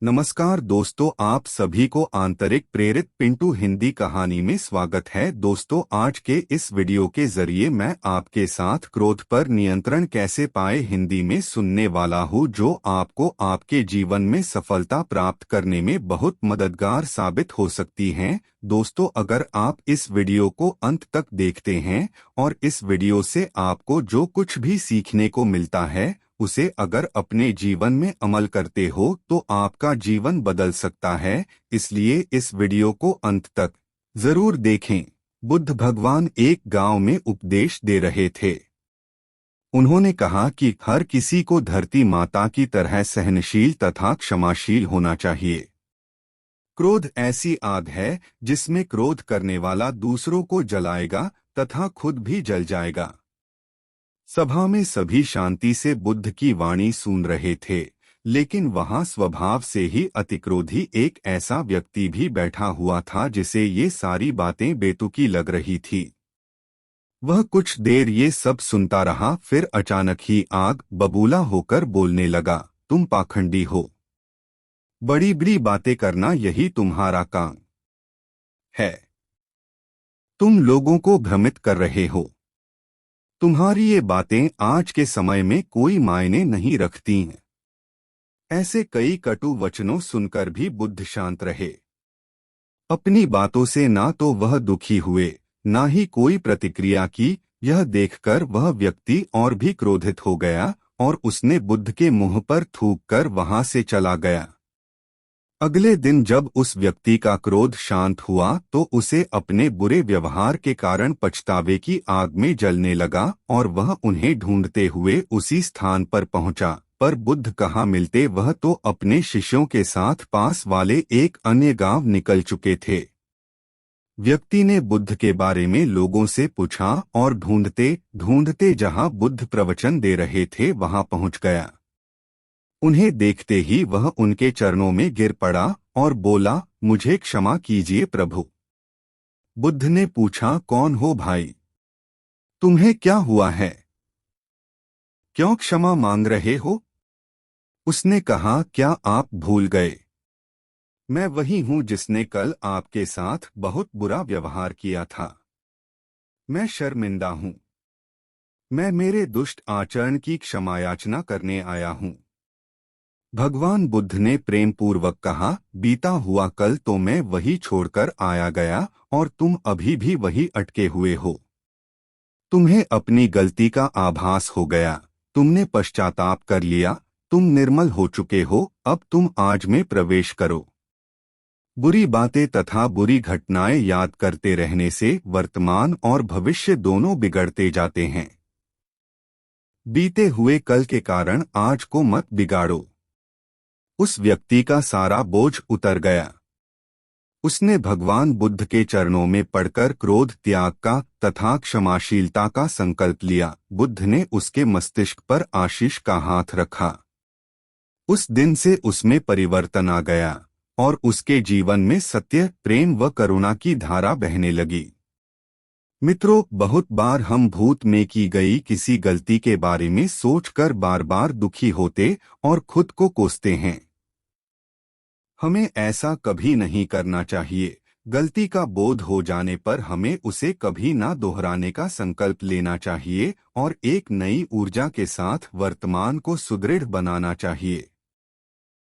नमस्कार दोस्तों, आप सभी को आंतरिक प्रेरित पिंटू हिंदी कहानी में स्वागत है। दोस्तों, आज के इस वीडियो के जरिए मैं आपके साथ क्रोध पर नियंत्रण कैसे पाए हिंदी में सुनने वाला हूं, जो आपको आपके जीवन में सफलता प्राप्त करने में बहुत मददगार साबित हो सकती हैं। दोस्तों, अगर आप इस वीडियो को अंत तक देखते हैं और इस वीडियो से आपको जो कुछ भी सीखने को मिलता है उसे अगर अपने जीवन में अमल करते हो तो आपका जीवन बदल सकता है। इसलिए इस वीडियो को अंत तक जरूर देखें। बुद्ध भगवान एक गांव में उपदेश दे रहे थे। उन्होंने कहा कि हर किसी को धरती माता की तरह सहनशील तथा क्षमाशील होना चाहिए। क्रोध ऐसी आग है जिसमें क्रोध करने वाला दूसरों को जलाएगा तथा खुद भी जल जाएगा। सभा में सभी शांति से बुद्ध की वाणी सुन रहे थे, लेकिन वहां स्वभाव से ही अतिक्रोधी एक ऐसा व्यक्ति भी बैठा हुआ था जिसे ये सारी बातें बेतुकी लग रही थी। वह कुछ देर ये सब सुनता रहा, फिर अचानक ही आग बबूला होकर बोलने लगा, तुम पाखंडी हो। बड़ी बड़ी बातें करना यही तुम्हारा काम है। तुम लोगों को भ्रमित कर रहे हो। तुम्हारी ये बातें आज के समय में कोई मायने नहीं रखती हैं। ऐसे कई कटु वचनों सुनकर भी बुद्ध शांत रहे। अपनी बातों से ना तो वह दुखी हुए, ना ही कोई प्रतिक्रिया की। यह देखकर वह व्यक्ति और भी क्रोधित हो गया और उसने बुद्ध के मुंह पर थूककर वहां से चला गया। अगले दिन जब उस व्यक्ति का क्रोध शांत हुआ तो उसे अपने बुरे व्यवहार के कारण पछतावे की आग में जलने लगा और वह उन्हें ढूंढते हुए उसी स्थान पर पहुंचा। पर बुद्ध कहाँ मिलते, वह तो अपने शिष्यों के साथ पास वाले एक अन्य गांव निकल चुके थे। व्यक्ति ने बुद्ध के बारे में लोगों से पूछा और ढूंढते ढूंढते जहां बुद्ध प्रवचन दे रहे थे वहां पहुंच गया। उन्हें देखते ही वह उनके चरणों में गिर पड़ा और बोला, मुझे क्षमा कीजिए प्रभु। बुद्ध ने पूछा, कौन हो भाई? तुम्हें क्या हुआ है? क्यों क्षमा मांग रहे हो? उसने कहा, क्या आप भूल गए? मैं वही हूं जिसने कल आपके साथ बहुत बुरा व्यवहार किया था। मैं शर्मिंदा हूं। मैं मेरे दुष्ट आचरण की क्षमा याचना करने आया हूं। भगवान बुद्ध ने प्रेम पूर्वक कहा, बीता हुआ कल तो मैं वही छोड़कर आया गया और तुम अभी भी वही अटके हुए हो। तुम्हें अपनी गलती का आभास हो गया, तुमने पश्चाताप कर लिया, तुम निर्मल हो चुके हो। अब तुम आज में प्रवेश करो। बुरी बातें तथा बुरी घटनाएं याद करते रहने से वर्तमान और भविष्य दोनों बिगड़ते जाते हैं। बीते हुए कल के कारण आज को मत बिगाड़ो। उस व्यक्ति का सारा बोझ उतर गया। उसने भगवान बुद्ध के चरणों में पड़कर क्रोध त्याग का तथा क्षमाशीलता का संकल्प लिया। बुद्ध ने उसके मस्तिष्क पर आशीष का हाथ रखा। उस दिन से उसमें परिवर्तन आ गया और उसके जीवन में सत्य, प्रेम व करुणा की धारा बहने लगी। मित्रों, बहुत बार हम भूत में की गई किसी गलती के बारे में सोचकर बार बार दुखी होते और खुद को कोसते हैं। हमें ऐसा कभी नहीं करना चाहिए। गलती का बोध हो जाने पर हमें उसे कभी ना दोहराने का संकल्प लेना चाहिए और एक नई ऊर्जा के साथ वर्तमान को सुदृढ़ बनाना चाहिए।